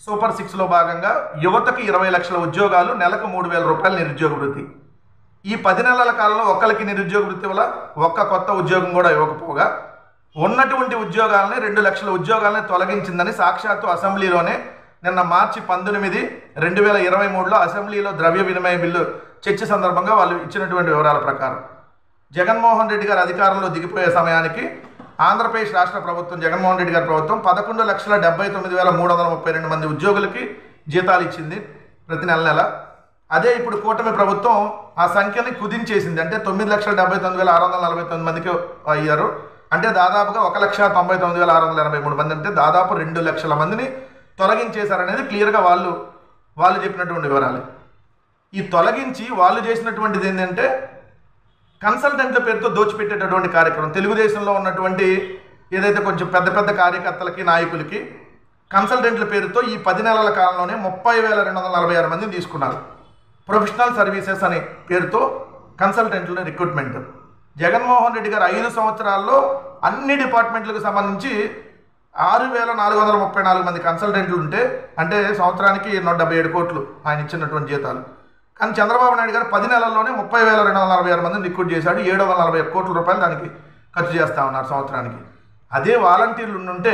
Super 6లో భాగంగా యువతకి 20 లక్షల ఉద్యోగాలు, నెలకు 3,000 రూపాయల నిరుద్యోగ వృత్తి. ఈ 10 నెలల కాలంలో ఒక్కరికి నిరుద్యోగ వృత్తి వల్ల ఒక్క కొత్త ఉద్యోగం కూడా ఇవ్వకపోగా ఉన్నటువంటి ఉద్యోగాలని 2 లక్షల ఉద్యోగాలని తొలగించిందని సాక్షాత్తు అసెంబ్లీలోనే నిన్న మార్చి 19, 2023లో అసెంబ్లీలో ద్రవ్య వినిమయ బిల్లు చర్చ సందర్భంగా వాళ్ళు ఇచ్చినటువంటి వివరాల ప్రకారం జగన్మోహన్ రెడ్డి గారు అధికారంలో దిగిపోయే సమయానికి ఆంధ్రప్రదేశ్ రాష్ట్ర ప్రభుత్వం, జగన్మోహన్ రెడ్డి గారి ప్రభుత్వం 11,79,332 మంది ఉద్యోగులకి జీతాలు ఇచ్చింది ప్రతి నెల. అదే ఇప్పుడు కూటమి ప్రభుత్వం ఆ సంఖ్యని కుదించేసింది. అంటే 9,79,649 మందికి అయ్యారు. అంటే దాదాపుగా 1,99,683 మంది, అంటే దాదాపు 2 లక్షల మందిని తొలగించేశారనేది క్లియర్గా వాళ్ళు చెప్పినటువంటి వివరాలు. ఈ తొలగించి వాళ్ళు చేసినటువంటిది ఏంటంటే కన్సల్టెంట్ల పేరుతో దోచిపెట్టేటటువంటి కార్యక్రమం. తెలుగుదేశంలో ఉన్నటువంటి ఏదైతే కొంచెం పెద్ద పెద్ద కార్యకర్తలకి, నాయకులకి కన్సల్టెంట్ల పేరుతో ఈ 10 నెలల కాలంలోనే 30,246 మందిని తీసుకున్నారు. ప్రొఫెషనల్ సర్వీసెస్ అనే పేరుతో కన్సల్టెంట్ల రిక్రూట్మెంట్. జగన్మోహన్ రెడ్డి గారు 5 సంవత్సరాల్లో అన్ని డిపార్ట్మెంట్లకు సంబంధించి 6,434 మంది కన్సల్టెంట్లు ఉంటే, అంటే సంవత్సరానికి 177 కోట్లు ఆయన ఇచ్చినటువంటి జీతాలు. కానీ చంద్రబాబు నాయుడు గారు 10 నెలల్లోనే 30,246 మందిని రిక్రూట్ చేశాడు. 741 కోట్ల రూపాయలు దానికి ఖర్చు చేస్తూ ఉన్నారు సంవత్సరానికి. అదే వాలంటీర్లు ఉంటే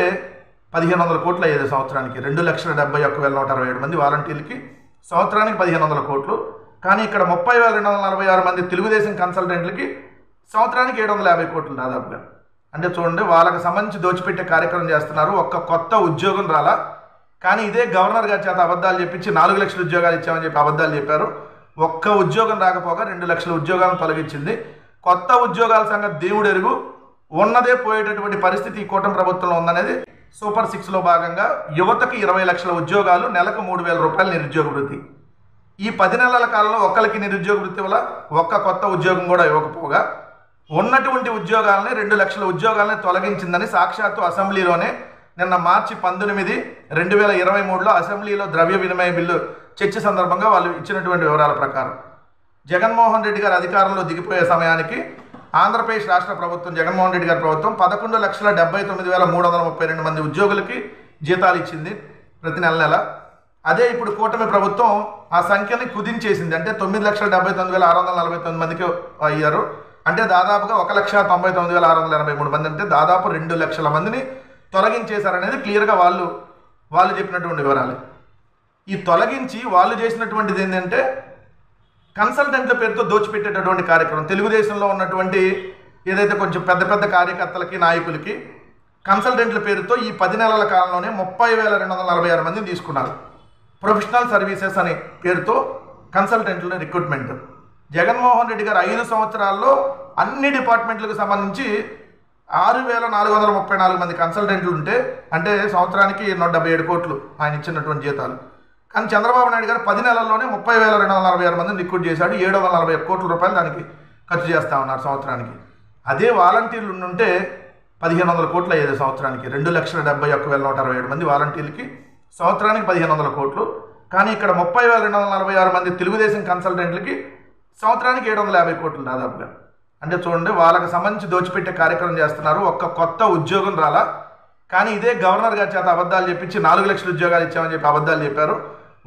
1,500 కోట్లు అయ్యేది సంవత్సరానికి. 2,71,167 మంది వాలంటీర్లకి సంవత్సరానికి 1,500 కోట్లు. కానీ ఇక్కడ 30,246 మంది తెలుగుదేశం కన్సల్టెంట్లకి సంవత్సరానికి 750 కోట్లు దాదాపుగా. అంటే చూడండి, వాళ్ళకి సంబంధించి దోచిపెట్టే కార్యక్రమం చేస్తున్నారు. ఒక్క కొత్త ఉద్యోగం రాలా. కానీ ఇదే గవర్నర్ గారి చేత అబద్ధాలు చెప్పించి 4 లక్షల ఉద్యోగాలు ఇచ్చామని చెప్పి అబద్ధాలు చెప్పారు. ఒక్క ఉద్యోగం రాకపోగా 2 లక్షల ఉద్యోగాలను తొలగించింది. కొత్త ఉద్యోగాల సంగతి దేవుడు ఎరుగు. ఉన్నదే పోయేటటువంటి పరిస్థితి ఈ కూటమి ప్రభుత్వంలో ఉందనేది సూపర్ 6లో భాగంగా యువతకి 20 లక్షల ఉద్యోగాలు, నెలకు 3,000 రూపాయల నిరుద్యోగ వృత్తి. ఈ 10 నెలల కాలంలో ఒక్కరికి నిరుద్యోగ వృత్తి వల్ల ఒక్క కొత్త ఉద్యోగం కూడా ఇవ్వకపోగా ఉన్నటువంటి ఉద్యోగాలని 2 లక్షల ఉద్యోగాలని తొలగించిందని సాక్షాత్తు అసెంబ్లీలోనే నిన్న మార్చి 19, 2023లో అసెంబ్లీలో ద్రవ్య వినిమయ బిల్లు చర్చ సందర్భంగా వాళ్ళు ఇచ్చినటువంటి వివరాల ప్రకారం జగన్మోహన్ రెడ్డి గారు అధికారంలో దిగిపోయే సమయానికి ఆంధ్రప్రదేశ్ రాష్ట్ర ప్రభుత్వం, జగన్మోహన్ రెడ్డి గారి ప్రభుత్వం 11,79,332 మంది ఉద్యోగులకి జీతాలు ఇచ్చింది ప్రతి నెల. అదే ఇప్పుడు కూటమి ప్రభుత్వం ఆ సంఖ్యని కుదించేసింది. అంటే 9,79,649 మందికి అయ్యారు. అంటే దాదాపుగా 1,99,683 మంది, అంటే దాదాపు 2 లక్షల మందిని తొలగించేశారనేది క్లియర్గా వాళ్ళు చెప్పినటువంటి వివరాలు. ఈ తొలగించి వాళ్ళు చేసినటువంటిది ఏంటంటే కన్సల్టెంట్ల పేరుతో దోచిపెట్టేటటువంటి కార్యక్రమం. తెలుగుదేశంలో ఉన్నటువంటి ఏదైతే కొంచెం పెద్ద పెద్ద కార్యకర్తలకి, నాయకులకి కన్సల్టెంట్ల పేరుతో ఈ 10 నెలల కాలంలోనే 30,246 మందిని తీసుకున్నారు. ప్రొఫెషనల్ సర్వీసెస్ అనే పేరుతో కన్సల్టెంట్ల రిక్రూట్మెంట్. జగన్మోహన్ రెడ్డి గారు 5 సంవత్సరాల్లో అన్ని డిపార్ట్మెంట్లకు సంబంధించి 6,434 మంది కన్సల్టెంట్లు ఉంటే, అంటే సంవత్సరానికి 177 కోట్లు ఆయన ఇచ్చినటువంటి జీతాలు. కానీ చంద్రబాబు నాయుడు గారు 10 నెలల్లోనే 30,246 మందిని రిక్రూట్ చేశాడు. 741 కోట్ల రూపాయలు దానికి ఖర్చు చేస్తూ ఉన్నారు సంవత్సరానికి. అదే వాలంటీర్లు ఉంటే 1,500 కోట్లు అయ్యేది సంవత్సరానికి. 2,71,167 మంది వాలంటీర్లకి సంవత్సరానికి 1,500 కోట్లు. కానీ ఇక్కడ 30,246 మంది తెలుగుదేశం కన్సల్టెంట్లకి సంవత్సరానికి 750 కోట్లు దాదాపుగా. అంటే చూడండి, వాళ్ళకి సంబంధించి దోచిపెట్టే కార్యక్రమం చేస్తున్నారు. ఒక్క కొత్త ఉద్యోగం రాలా. కానీ ఇదే గవర్నర్ గారి చేత అబద్ధాలు చెప్పించి 4 లక్షల ఉద్యోగాలు ఇచ్చామని చెప్పి అబద్ధాలు చెప్పారు.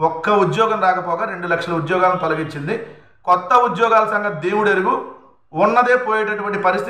ఒక్క ఉద్యోగం రాకపోగా 2 లక్షల ఉద్యోగాలను తొలగించింది. కొత్త ఉద్యోగాల సంగతి దేవుడు ఎరుగు. ఉన్నదే పోయేటటువంటి పరిస్థితి